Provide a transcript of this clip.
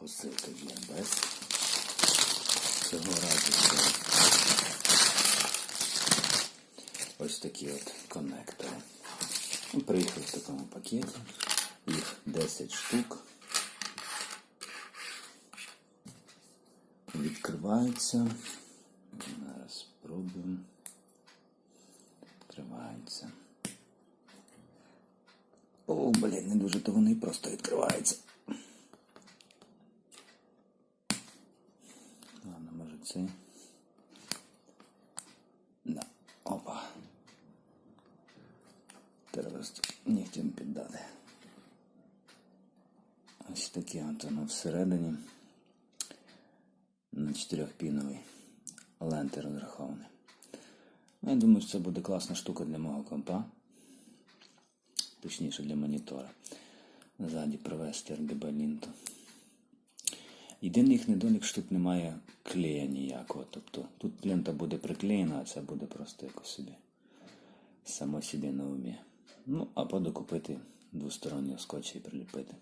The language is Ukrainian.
посилка з Янбес. Цього разу це ось такі от коннектори. Приїхали в такому пакеті. Їх 10 штук. Відкриваються. Зараз спробуємо. Відкриваються. О, блін, не дуже то вони просто відкриваються. Ладно, може це. Да. Опа. Треба нігтем піддати. Ось таке от воно всередині. На 4-піновий ленти розрахований. Я думаю, що це буде класна штука для мого компа. Точніше для монітора. Ззаді провести RGB-лінту. Єдиний їх недолік, що тут немає клея ніякого. Тобто тут лента буде приклеєна, а це буде просто якось собі. Само собі на умі. Ну, або докупити двостороннього скотча і приліпити.